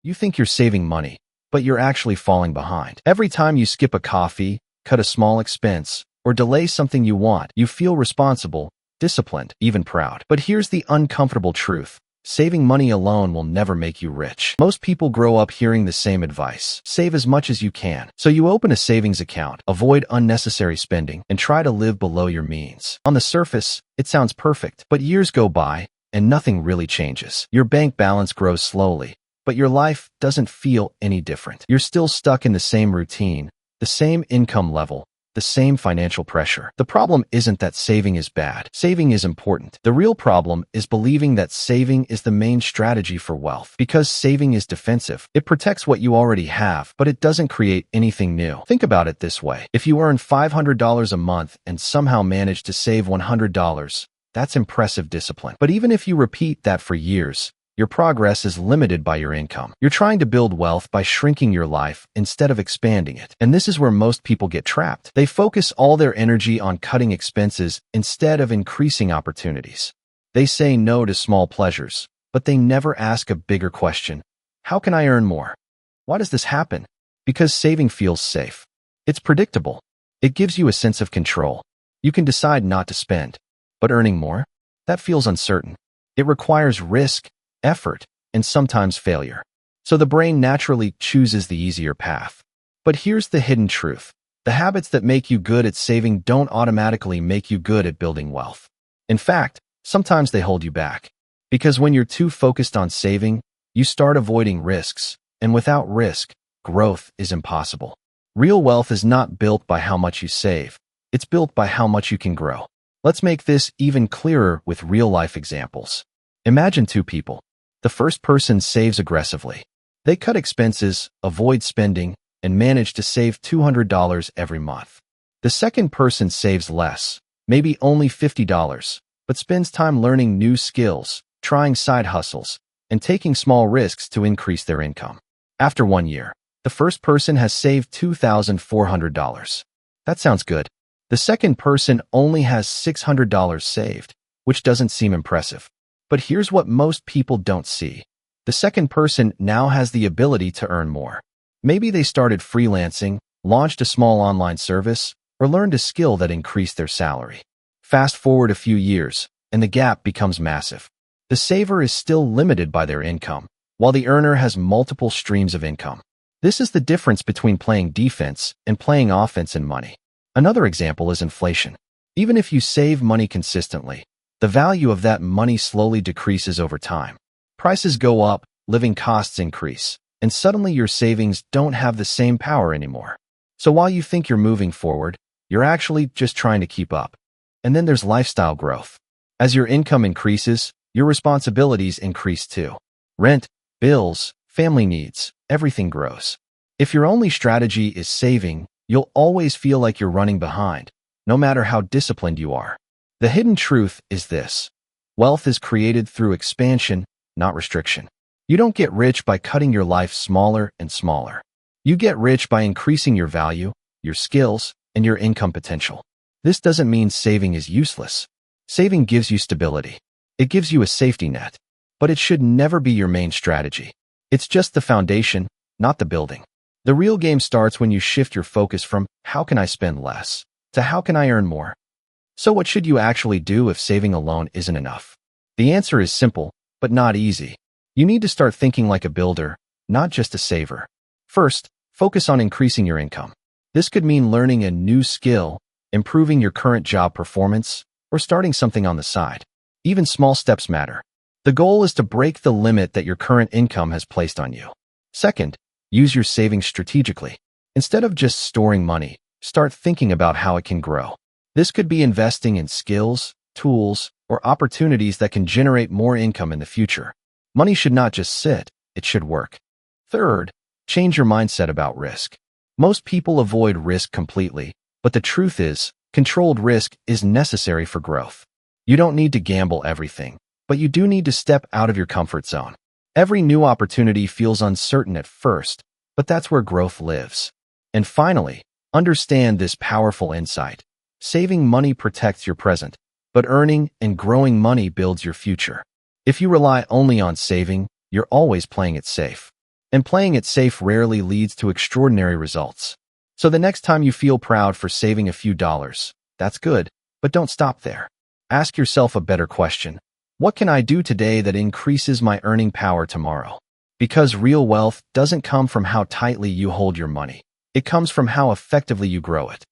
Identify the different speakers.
Speaker 1: You think you're saving money, but you're actually falling behind. Every time you skip a coffee, cut a small expense, or delay something you want, you feel responsible, disciplined, even proud. But here's the uncomfortable truth. Saving money alone will never make you rich. Most people grow up hearing the same advice. Save as much as you can. So you open a savings account, avoid unnecessary spending, and try to live below your means. On the surface, it sounds perfect, but years go by, and nothing really changes. Your bank balance grows slowly, but your life doesn't feel any different. You're still stuck in the same routine, the same income level, the same financial pressure. The problem isn't that saving is bad. Saving is important. The real problem is believing that saving is the main strategy for wealth. Because saving is defensive, it protects what you already have, but it doesn't create anything new. Think about it this way. If you earn $500 a month and somehow manage to save $100, that's impressive discipline. But even if you repeat that for years, your progress is limited by your income. You're trying to build wealth by shrinking your life instead of expanding it. And this is where most people get trapped. They focus all their energy on cutting expenses instead of increasing opportunities. They say no to small pleasures, but they never ask a bigger question. How can I earn more? Why does this happen? Because saving feels safe. It's predictable. It gives you a sense of control. You can decide not to spend. But earning more? That feels uncertain. It requires risk, effort, and sometimes failure. So the brain naturally chooses the easier path. But here's the hidden truth. The habits that make you good at saving don't automatically make you good at building wealth. In fact, sometimes they hold you back. Because when you're too focused on saving, you start avoiding risks, and without risk, growth is impossible. Real wealth is not built by how much you save. It's built by how much you can grow. Let's make this even clearer with real-life examples. Imagine two people. The first person saves aggressively. They cut expenses, avoid spending, and manage to save $200 every month. The second person saves less, maybe only $50, but spends time learning new skills, trying side hustles, and taking small risks to increase their income. After 1 year, the first person has saved $2,400. That sounds good. The second person only has $600 saved, which doesn't seem impressive. But here's what most people don't see. The second person now has the ability to earn more. Maybe they started freelancing, launched a small online service, or learned a skill that increased their salary. Fast forward a few years, and the gap becomes massive. The saver is still limited by their income, while the earner has multiple streams of income. This is the difference between playing defense and playing offense in money. Another example is inflation. Even if you save money consistently, the value of that money slowly decreases over time. Prices go up, living costs increase, and suddenly your savings don't have the same power anymore. So while you think you're moving forward, you're actually just trying to keep up. And then there's lifestyle growth. As your income increases, your responsibilities increase too. Rent, bills, family needs, everything grows. If your only strategy is saving, you'll always feel like you're running behind, no matter how disciplined you are. The hidden truth is this. Wealth is created through expansion, not restriction. You don't get rich by cutting your life smaller and smaller. You get rich by increasing your value, your skills, and your income potential. This doesn't mean saving is useless. Saving gives you stability. It gives you a safety net. But it should never be your main strategy. It's just the foundation, not the building. The real game starts when you shift your focus from "how can I spend less" to "how can I earn more?" So what should you actually do if saving alone isn't enough? The answer is simple, but not easy. You need to start thinking like a builder, not just a saver. First, focus on increasing your income. This could mean learning a new skill, improving your current job performance, or starting something on the side. Even small steps matter. The goal is to break the limit that your current income has placed on you. Second, use your savings strategically. Instead of just storing money, start thinking about how it can grow. This could be investing in skills, tools, or opportunities that can generate more income in the future. Money should not just sit, it should work. Third, change your mindset about risk. Most people avoid risk completely, but the truth is, controlled risk is necessary for growth. You don't need to gamble everything, but you do need to step out of your comfort zone. Every new opportunity feels uncertain at first, but that's where growth lives. And finally, understand this powerful insight. Saving money protects your present, but earning and growing money builds your future. If you rely only on saving, you're always playing it safe. And playing it safe rarely leads to extraordinary results. So the next time you feel proud for saving a few dollars, that's good, but don't stop there. Ask yourself a better question. What can I do today that increases my earning power tomorrow? Because real wealth doesn't come from how tightly you hold your money. It comes from how effectively you grow it.